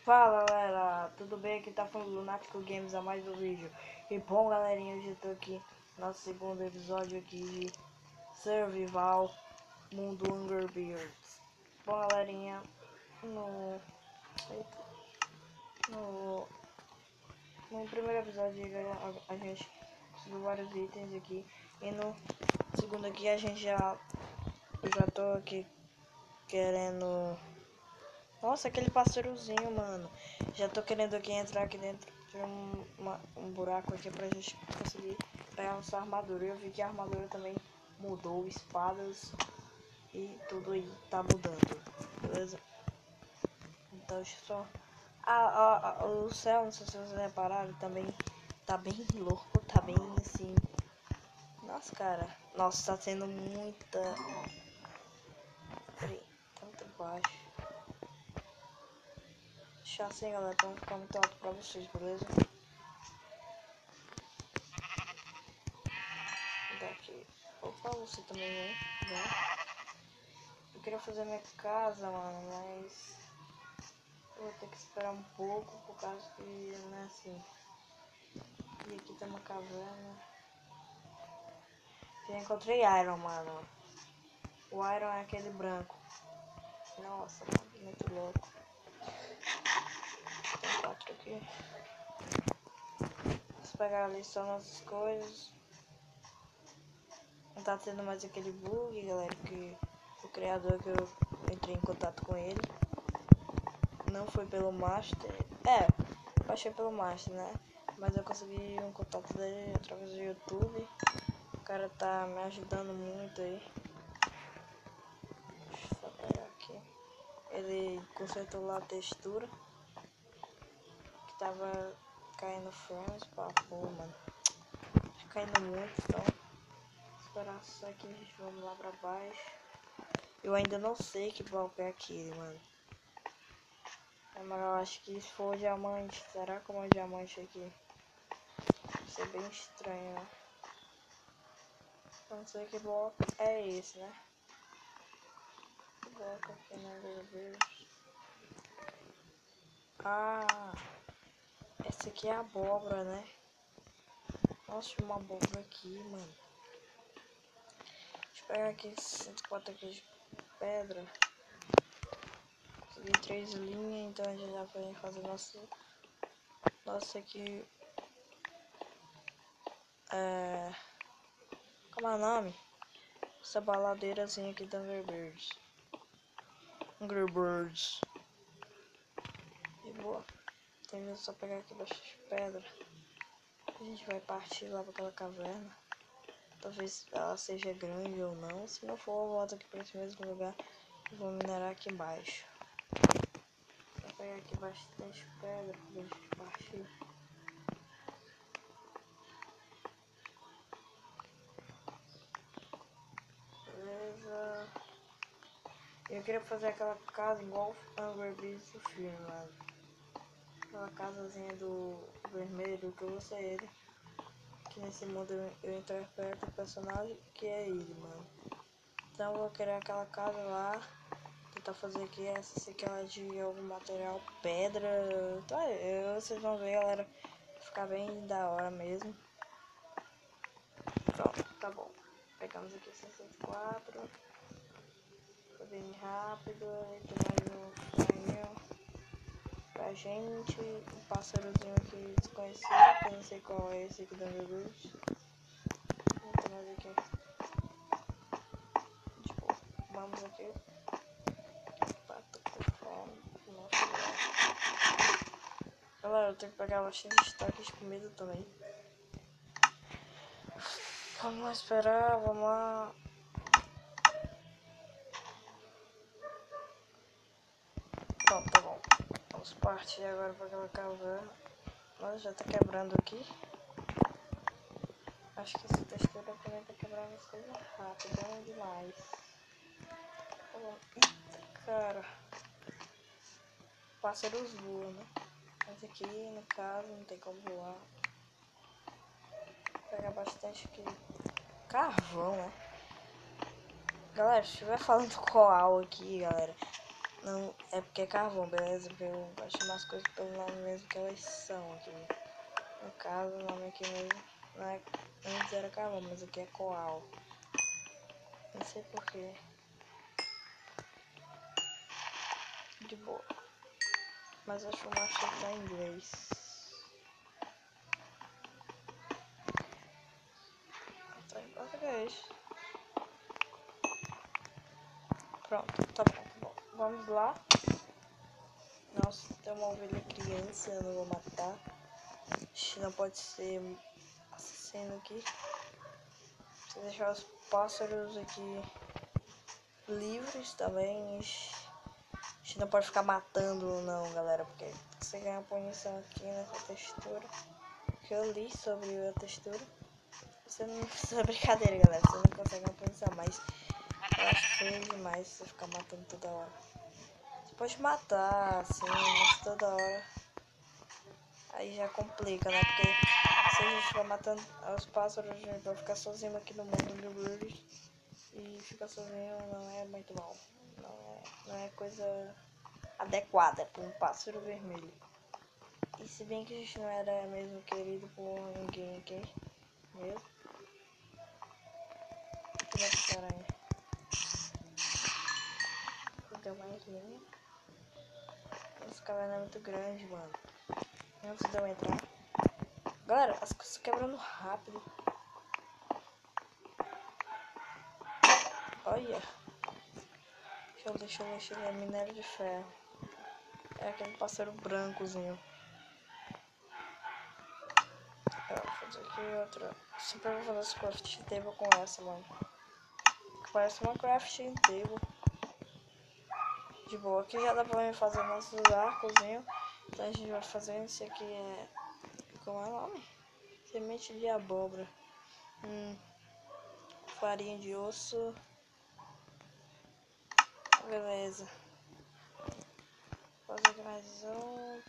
Fala galera, tudo bem? Aqui tá falando Lunático Games a mais um vídeo. E bom galerinha, hoje eu tô aqui no segundo episódio aqui de Survival Mundo Hunger Bears. Bom galerinha, no primeiro episódio a gente conseguiu vários itens aqui. E no segundo aqui a gente eu já tô aqui querendo... Nossa, aquele pássarozinho, mano. Já tô querendo aqui entrar aqui dentro de um buraco aqui pra gente conseguir pegar nossa armadura. Eu vi que a armadura também mudou, espadas e tudo aí tá mudando, beleza? Então deixa eu só... o céu, não sei se vocês repararam, também tá bem louco, tá bem assim... Nossa, cara. Nossa, tá tendo muita... Peraí, tá muito baixo. Deixar assim, galera, pra não ficar muito alto pra vocês, beleza? Daqui. Opa, você também vem, né? Eu queria fazer minha casa, mano, mas eu vou ter que esperar um pouco por causa que, né, assim. E aqui tem uma caverna. Já encontrei Iron, mano. O Iron é aquele branco. Nossa, mano, muito louco. Tem 4 aqui. Vamos pegar ali só nossas coisas. Não tá tendo mais aquele bug, galera, que o criador que eu entrei em contato com ele não foi pelo Master. Baixei pelo Master, né? Mas eu consegui um contato dele através do YouTube. O cara tá me ajudando muito aí. Deixa eu só pegar aqui. Ele consertou lá a textura que tava caindo frames, pô, mano. Tá caindo muito, então esperar só aqui, gente. Vamos lá pra baixo. Eu ainda não sei que bloco é aquele, mano. Mas eu acho que se for diamante, será como é diamante aqui? Vai ser bem estranho, né? Não sei que bloco é esse, né? Que bloco aqui, né, meu Deus? Ah, essa aqui é a abóbora, né? Nossa, uma abóbora aqui, mano. Deixa eu pegar aqui 104 aqui de pedra. Consegui 3 linhas, então a gente já vai fazer nossa aqui. Como é o nome? Essa baladeirazinha aqui da Hunger Birds. E boa. Então só pegar aqui bastante pedra. A gente vai partir lá para aquela caverna. Talvez ela seja grande ou não. Se não for, eu volto aqui para esse mesmo lugar e vou minerar aqui embaixo. Vou pegar aqui bastante pedra para a gente partir. Beleza. Eu queria fazer aquela casa igual o Hunger Beast do filme, mano. Aquela casazinha do vermelho que eu sei ele. Que nesse mundo eu interpreto o personagem que é ele, mano. Então eu vou criar aquela casa lá. Tentar fazer aqui essa sequela de algum material, pedra. Então vocês vão ver, galera. Ficar bem da hora mesmo. Pronto, tá bom. Pegamos aqui 64. Foi bem rápido. E tem mais um sonho pra gente. Um pássarozinho aqui desconhecido. Que eu não sei qual é esse aqui da minha luz. Não tem mais aqui. Tipo, vamos aqui. Galera, eu tenho que pegar bastante estoque de comida também. Vamos lá esperar, vamos lá. Pronto, tá bom. Vamos partir agora para aquela caverna. Nossa, já tá quebrando aqui. Acho que essa textura também tá quebrando as coisas rápido, demais. Tá bom. Eita, cara. Pássaros voam, né? Mas aqui, no caso, não tem como voar. Vou pegar bastante aqui. Carvão, né? Galera, se estiver falando coal aqui, galera, Não, é porque é carvão, beleza? Eu gosto de chamar as coisas pelo nome mesmo que elas são aqui. No caso, o nome aqui mesmo não é, antes era carvão, mas aqui é coal. Não sei porquê. De boa. Mas acho que o macho tá em inglês. Tá em português. Pronto, tá bom. Vamos lá. Nossa, tem uma ovelha criança, eu não vou matar. Não pode ser assassino aqui. Precisa deixar os pássaros aqui livres também. A gente não pode ficar matando não, galera, porque você ganha punição aqui nessa textura. Que eu li sobre a textura. Você não precisa brincadeira, galera. Você não consegue uma punição, mas eu acho feio demais você ficar matando toda hora. Você pode matar, assim, mas toda hora. Aí já complica, né? Porque se a gente vai matando os pássaros, a gente vai ficar sozinho aqui no mundo de Blues. E ficar sozinho não é muito bom. Não é coisa adequada para um pássaro vermelho. E se bem que a gente não era mesmo querido por ninguém aqui mesmo. Como é que aranha? Fica mais linha. Essa caverna é muito grande, mano. Antes de eu entrar. Galera, as coisas quebrando rápido. Olha. Deixa eu ver, é minério de ferro. É aquele pássaro brancozinho. Vou fazer aqui outra. Sempre vou fazer esse crafting table com essa, mano. Parece uma crafting table. De boa. Aqui já dá pra mim fazer nossos arcozinhos. Então a gente vai fazer esse aqui como é o nome? Semente de abóbora. Farinha de osso. Beleza. Vou fazer aqui mais um.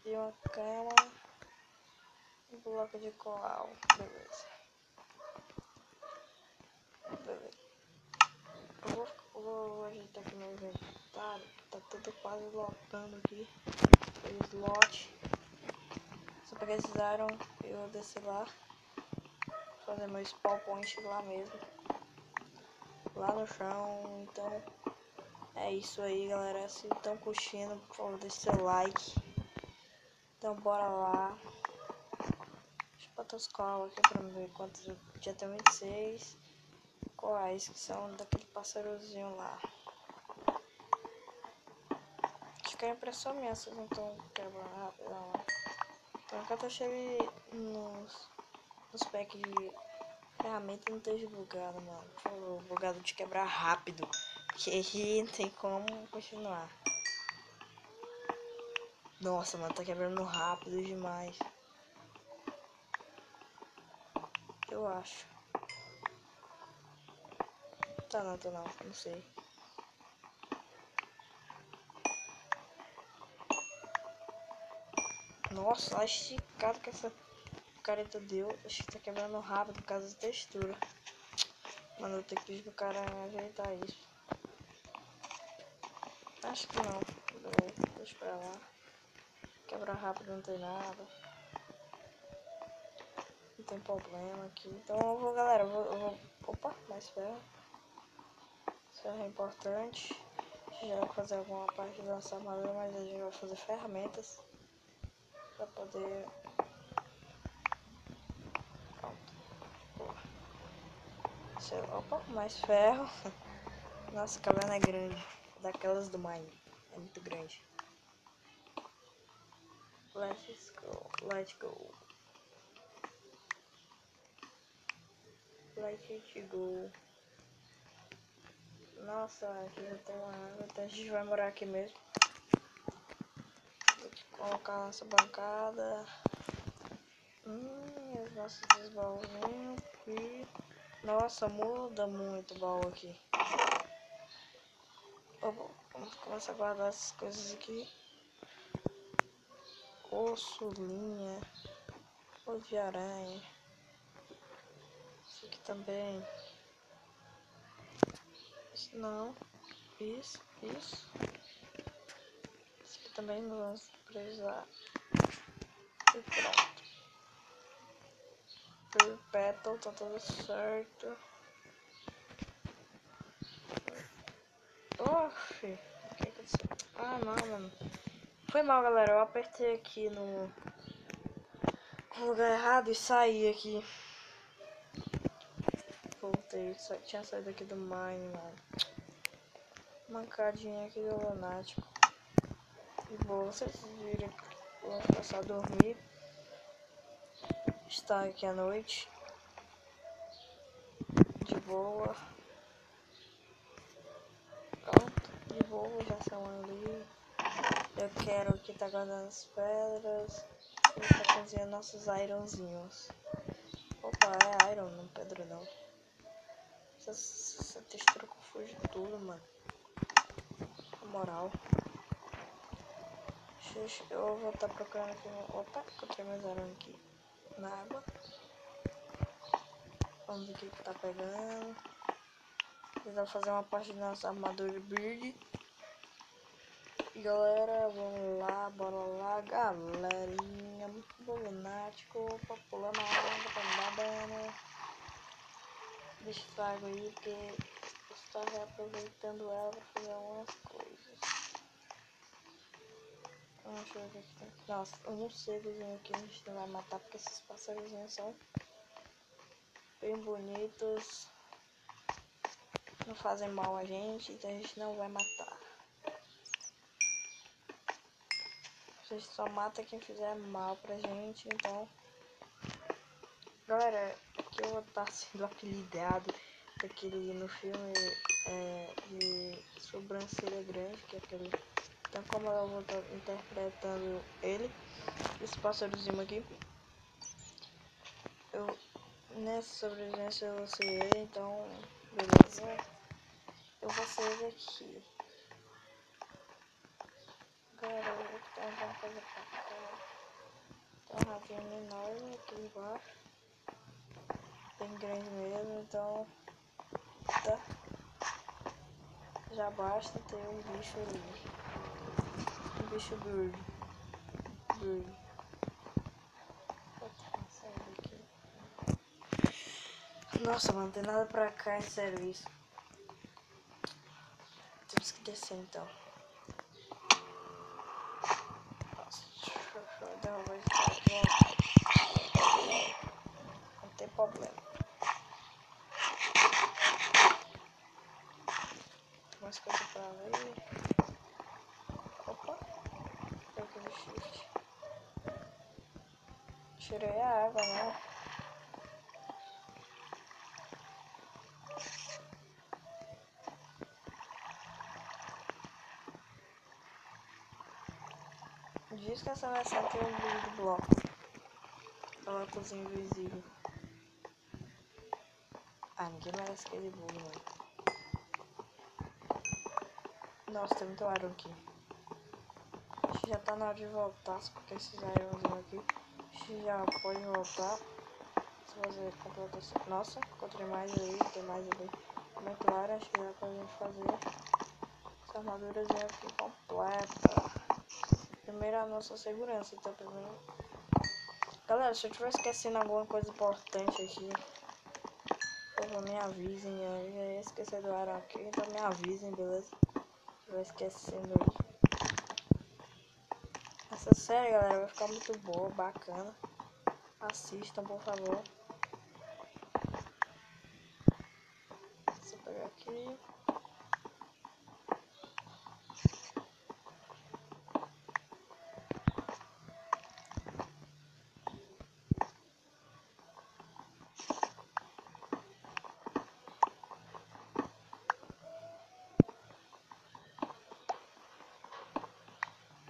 E uma cama. Um bloco de coral. Beleza. Eu vou ajeitar aqui meu inventário. Tá tudo quase lotando aqui. O slot. Só pra eles usaram, eu vou descer lá. Fazer meu spawn point lá mesmo. Lá no chão. Então é isso aí, galera. Se estão curtindo, por favor, deixe seu like. Então bora lá. Deixa eu botar os coral aqui pra ver quantos. Já tem 26 corais, que são daquele pássarozinho lá. Acho que é impressão minha, vocês não estão quebrando rápido, não. Então enquanto eu cheguei nos packs de ferramenta, não esteja bugado, mano. Por favor, bugado de quebrar rápido. Que aí não tem como continuar. Nossa, mano, tá quebrando rápido demais. Eu acho. Tá não sei. Nossa, olha a esticada que essa careta deu. Acho que tá quebrando rápido por causa da textura. Mano, eu tenho que pedir pro cara ajeitar isso. Acho que não. Deixa pra lá. Quebra rápido, não tem nada. Não tem problema aqui. Então eu vou, galera, eu vou... Opa, mais ferro. Ferro é importante. A gente já vai fazer alguma parte da nossa armadura, mas a gente vai fazer ferramentas. Pra poder... Opa, mais ferro. Nossa, a caverna é grande. Daquelas do Mine. É muito grande. Let's go. Let's go. Let it go. Nossa, aqui já tem uma água. Então a gente vai morar aqui mesmo. Tem que colocar nossa bancada. Os nossos baúzinhos. E... Nossa, muda muito o baú aqui. Vamos começar a guardar essas coisas aqui. Osso, linha. Osso de aranha. Isso aqui também. Isso não. Isso. Isso. Esse aqui também não vamos precisar. E pronto. Petal, tá tudo certo. Oxi, o que aconteceu? Ah, não, mano. Foi mal, galera. Eu apertei aqui no lugar errado e saí aqui. Voltei, só tinha saído aqui do mine, mano. Mancadinha aqui do lunático. E boa, vocês viram que vamos passar a dormir. Está aqui à noite. De boa. Pronto, de boa, já são ali. Eu quero que tá guardando as pedras. E tá cozinhando nossos ironzinhos. Opa, é iron, não pedra não. Essa textura confunde tudo, mano. Na moral. Eu vou estar procurando aqui. Opa, encontrei mais iron aqui. Na água. Vamos ver o que tá pegando. Vou fazer uma parte da nossa armadura bird. E galera, vamos lá, bora lá, galerinha. Muito lunático, pra pular na água, pra me dar dano. Deixa essa água aí, porque eu estou reaproveitando ela pra fazer algumas coisas. Deixa eu ver o que tem. Nossa, um morcegozinho aqui a gente não vai matar, porque esses pássarozinhos são bem bonitos. Não fazem mal a gente, então a gente não vai matar. A gente só mata quem fizer mal pra gente, então... Galera, aqui eu vou estar sendo apelidado daquele no filme de sobrancelha grande, que é aquele... Então como eu vou estar interpretando ele, esse pássarozinho aqui, nessa sobrevivência eu vou ser ele, então beleza. Eu vou ser ele aqui. Galera, eu vou ter alguma coisa pra cá. Tem um ratinho enorme aqui embaixo. Bem grande mesmo, então tá. Já basta ter um bicho ali. Um bicho bird. Nossa, mano, não tem nada pra cá em serviço. Temos que descer então. Nossa, deixa eu derrubar isso aqui. Não tem problema. Mais coisa pra ver. Opa, foi aquele shift. Tirei a água, né? Diz que essa versão tem um bug de bloco. Ela cozinha invisível. Ah, ninguém merece aquele bug, mano. Nossa, tem muito iron aqui. Acho que já tá na hora de voltar, só porque esses ironzinhos aqui. Acho que já pode voltar. Se você completar assim. Nossa, encontrei mais ali, tem mais ali. Muito iron, acho que dá pra gente fazer essa armadurazinha aqui completa. Primeiro a nossa segurança, então primeiro... Galera, se eu estiver esquecendo alguma coisa importante aqui, por favor, me avisem. Eu ia esquecer do iron aqui, então me avisem, beleza? Se eu esquecendo aí. Essa série, galera, vai ficar muito boa, bacana. Assistam, por favor. Deixa eu pegar aqui.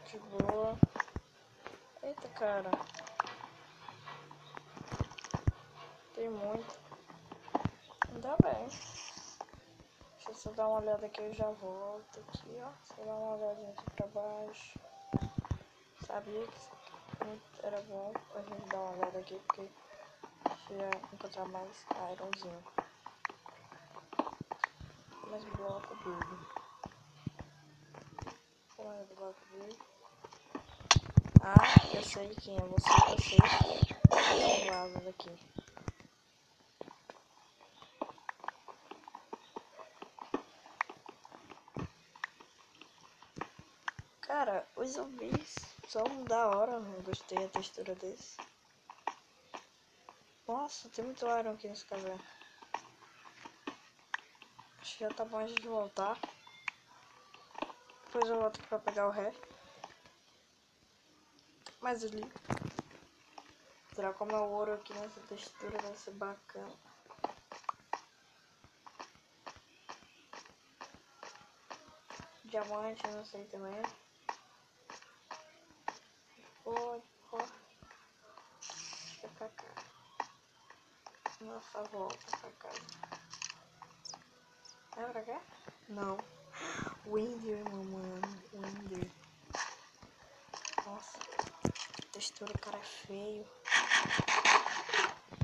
De boa. Eita, cara. Tem muito. Ainda bem. Deixa eu só dar uma olhada aqui, eu já volto aqui, ó. Só dar uma olhadinha aqui pra baixo. Sabia que isso aqui era bom pra gente dar uma olhada aqui, porque a gente ia encontrar mais ironzinho. Mais bloco duro. Como é o bloco dele? Ah, eu sei quem é você, eu vaza daqui. Cara, os zumbis são da hora, não gostei da textura desse. Nossa, tem muito iron aqui nesse caverna. Acho que já tá bom a gente voltar. Depois eu volto aqui pra pegar o resto. Mas ali. Será como é o ouro aqui nessa textura, vai ser bacana. Diamante, não sei também. Pô. Deixa pra cá. Nossa, volta pra cá. É pra cá? Não. Wender, mano. Wender. Nossa. Textura, o cara é feio.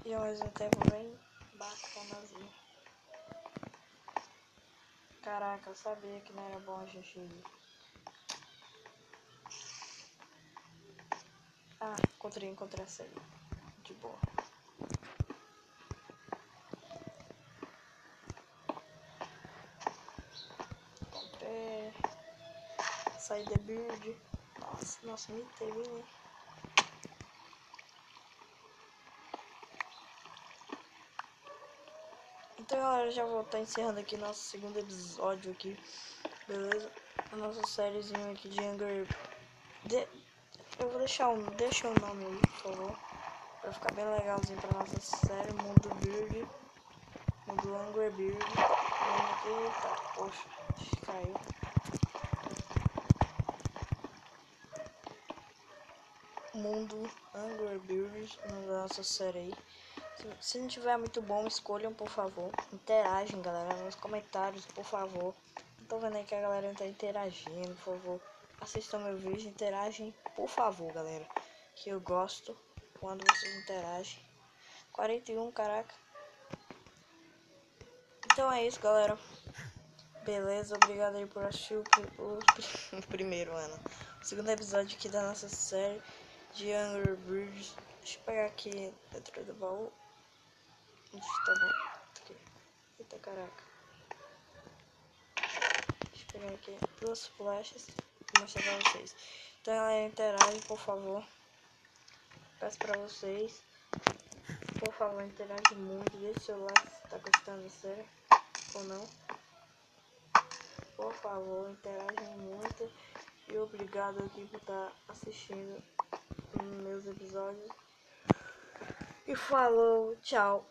E ao mesmo tempo bem bacanazinho. Caraca, eu sabia que não era bom a gente ir. Ah, encontrei essa aí. De boa. Encontrei. Saí da build. Nossa, me teve, né? Então, galera, já vou estar encerrando aqui nosso segundo episódio aqui, beleza? A nossa sériezinha aqui de Hunger... Eu vou deixar o nome aí, por favor, pra ficar bem legalzinho pra nossa série, Mundo Build, Mundo Hunger Build. Eita, poxa, caiu. Mundo Hunger Build, na nossa série aí. Se não tiver muito bom, escolham, por favor. Interagem, galera, nos comentários, por favor. Tô vendo aí que a galera tá interagindo, por favor. Assistam meu vídeo, interagem, por favor, galera. Que eu gosto quando vocês interagem. 41, caraca. Então é isso, galera. Beleza, obrigado aí por assistir o primeiro ano. O segundo episódio aqui da nossa série de Hunger Bridge. Deixa eu pegar aqui dentro do baú. Tá bom. Aqui. Eita, caraca. Deixa eu pegar aqui 2 flechas e mostrar pra vocês. Então, galera, interage, por favor. Peço pra vocês. Por favor, interage muito. Deixe seu like se tá gostando da série ou não. Por favor, interage muito. E obrigado aqui por estar assistindo meus episódios. E falou, tchau.